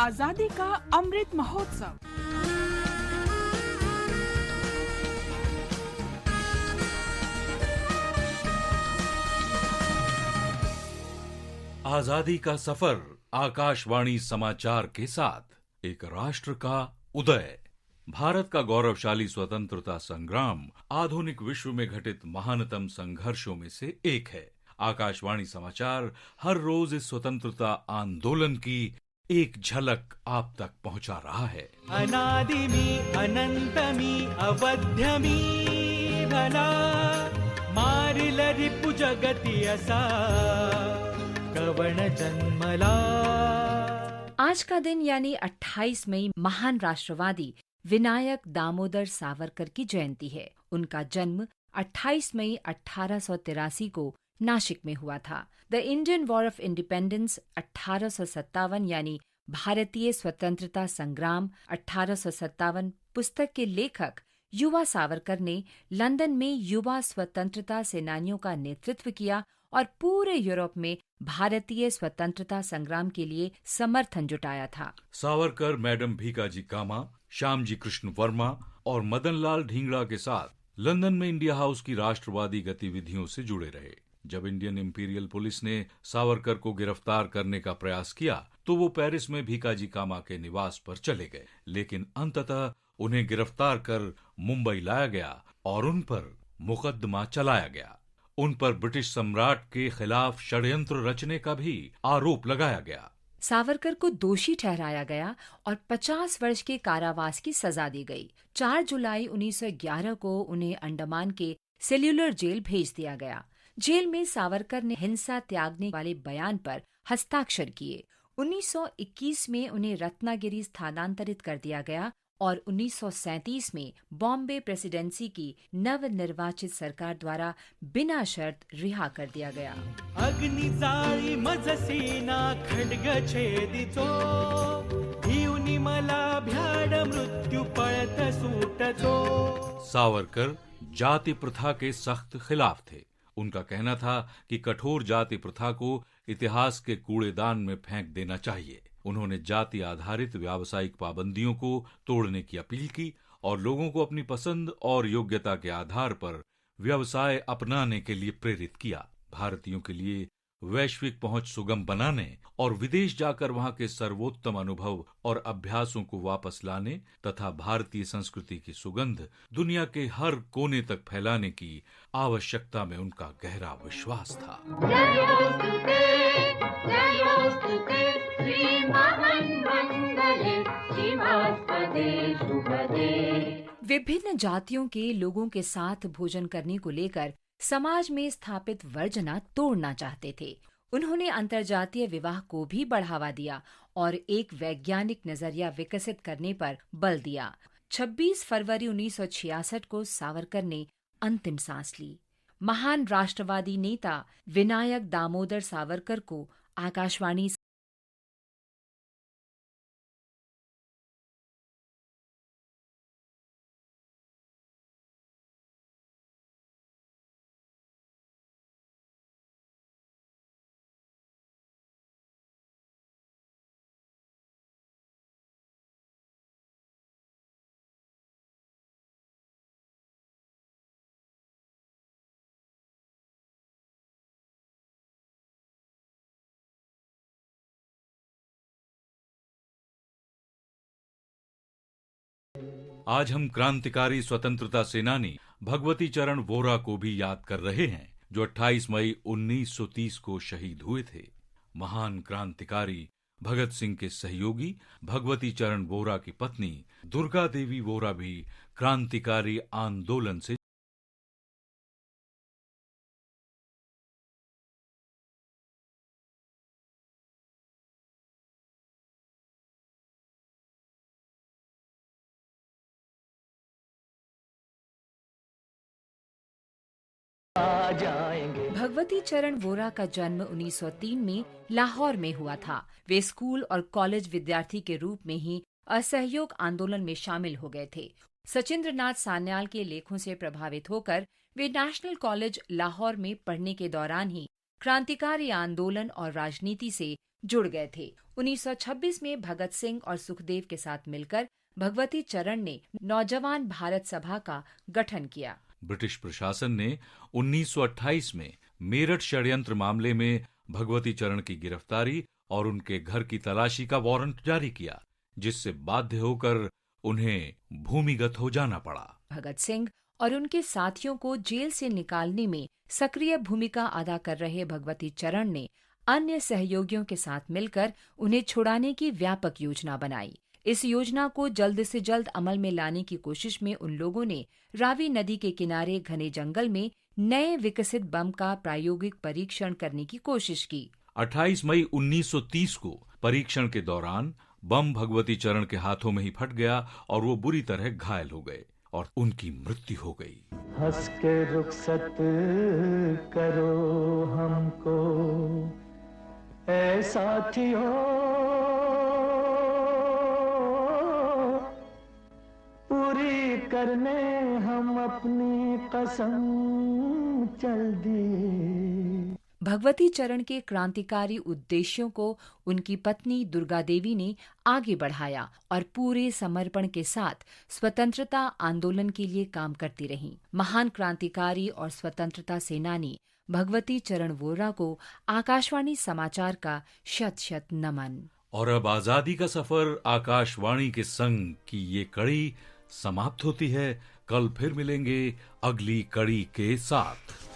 आजादी का अमृत महोत्सव। आजादी का सफर आकाशवाणी समाचार के साथ एक राष्ट्र का उदय। भारत का गौरवशाली स्वतंत्रता संग्राम आधुनिक विश्व में घटित महानतम संघर्षों में से एक है। आकाशवाणी समाचार हर रोज इस स्वतंत्रता आंदोलन की एक झलक आप तक पहुंचा रहा है। अनादिमी अनंतमी अवध्यमी भला मारिल रिपु जगति असा कवण जन्मला। आज का दिन यानी 28 मई महान राष्ट्रवादी विनायक दामोदर सावरकर की जयंती है। उनका जन्म 28 मई 1883 को नासिक में हुआ था। The Indian war of independence 1857 यानी भारतीय स्वतंत्रता संग्राम 1857 पुस्तक के लेखक युवा सावरकर ने लंदन में युवा स्वतंत्रता सेनानियों का नेतृत्व किया और पूरे यूरोप में भारतीय स्वतंत्रता संग्राम के लिए समर्थन जुटाया था। सावरकर मैडम भीकाजी कामा, श्यामजी कृष्ण वर्मा और मदनलाल ढींगड़ा के साथ लंदन में इंडिया हाउस की राष्ट्रवादी गतिविधियों से जुड़े रहे। जब इंडियन इंपीरियल पुलिस ने सावरकर को गिरफ्तार करने का प्रयास किया तो वो पेरिस में भीकाजी कामा के निवास पर चले गए, लेकिन अंततः उन्हें गिरफ्तार कर मुंबई लाया गया और उन पर मुकदमा चलाया गया। उन पर ब्रिटिश सम्राट के खिलाफ षड्यंत्र रचने का भी आरोप लगाया गया। सावरकर को दोषी ठहराया गया और 50 वर्ष के कारावास की सजा दी गई। 4 जुलाई 1911 को उन्हें अंडमान के सेल्यूलर जेल भेज दिया गया। जेल में सावरकर ने हिंसा त्यागने वाले बयान पर हस्ताक्षर किए। 1921 में उन्हें रत्नागिरी स्थानांतरित कर दिया गया और 1937 में बॉम्बे प्रेसिडेंसी की नवनिर्वाचित सरकार द्वारा बिना शर्त रिहा कर दिया गया। अग्नि जाळी मजसीना खड्ग छेदितो भिवनी मला भ्याड मृत्यू पळत सुटतो। सावरकर जाति प्रथा के सख्त खिलाफ थे। उनका कहना था कि कठोर जाति प्रथा को इतिहास के कूड़ेदान में फेंक देना चाहिए। उन्होंने जाति आधारित व्यावसायिक पाबंदियों को तोड़ने की अपील की और लोगों को अपनी पसंद और योग्यता के आधार पर व्यवसाय अपनाने के लिए प्रेरित किया। भारतीयों के लिए वैश्विक पहुंच सुगम बनाने और विदेश जाकर वहां के सर्वोत्तम अनुभव और अभ्यासों को वापस लाने तथा भारतीय संस्कृति की सुगंध दुनिया के हर कोने तक फैलाने की आवश्यकता में उनका गहरा विश्वास था। विभिन्न जातियों के लोगों के साथ भोजन करने को लेकर समाज में स्थापित वर्जना तोड़ना चाहते थे। उन्होंने अंतर्जातीय विवाह को भी बढ़ावा दिया और एक वैज्ञानिक नजरिया विकसित करने पर बल दिया। 26 फरवरी 1966 को सावरकर ने अंतिम सांस ली। महान राष्ट्रवादी नेता विनायक दामोदर सावरकर को आकाशवाणी आज हम क्रांतिकारी स्वतंत्रता सेनानी भगवती चरण वोरा को भी याद कर रहे हैं, जो 28 मई 1930 को शहीद हुए थे। महान क्रांतिकारी भगत सिंह के सहयोगी भगवती चरण वोरा की पत्नी दुर्गा देवी वोरा भी क्रांतिकारी आंदोलन से भगवती चरण वोरा का जन्म 1903 में लाहौर में हुआ था। वे स्कूल और कॉलेज विद्यार्थी के रूप में ही असहयोग आंदोलन में शामिल हो गए थे। सचिंद्र नाथ सान्याल के लेखों से प्रभावित होकर वे नेशनल कॉलेज लाहौर में पढ़ने के दौरान ही क्रांतिकारी आंदोलन और राजनीति से जुड़ गए थे। 1926 में भगत सिंह और सुखदेव के साथ मिलकर भगवती चरण ने नौजवान भारत सभा का गठन किया। ब्रिटिश प्रशासन ने 1928 में मेरठ षड्यंत्र मामले में भगवती चरण की गिरफ्तारी और उनके घर की तलाशी का वारंट जारी किया, जिससे बाध्य होकर उन्हें भूमिगत हो जाना पड़ा। भगत सिंह और उनके साथियों को जेल से निकालने में सक्रिय भूमिका अदा कर रहे भगवती चरण ने अन्य सहयोगियों के साथ मिलकर उन्हें छुड़ाने की व्यापक योजना बनाई। इस योजना को जल्द से जल्द अमल में लाने की कोशिश में उन लोगों ने रावी नदी के किनारे घने जंगल में नए विकसित बम का प्रायोगिक परीक्षण करने की कोशिश की। 28 मई 1930 को परीक्षण के दौरान बम भगवती चरण के हाथों में ही फट गया और वो बुरी तरह घायल हो गए और उनकी मृत्यु हो गई। हंस के रुखसत करो हमको ऐ साथियों, पूरी करने हम अपनी कसम चल दिए। भगवती चरण के क्रांतिकारी उद्देश्यों को उनकी पत्नी दुर्गा देवी ने आगे बढ़ाया और पूरे समर्पण के साथ स्वतंत्रता आंदोलन के लिए काम करती रहीं। महान क्रांतिकारी और स्वतंत्रता सेनानी भगवती चरण वोरा को आकाशवाणी समाचार का शत-शत नमन। और अब आजादी का सफर आकाशवाणी के संग की ये कड़ी समाप्त होती है। कल फिर मिलेंगे अगली कड़ी के साथ।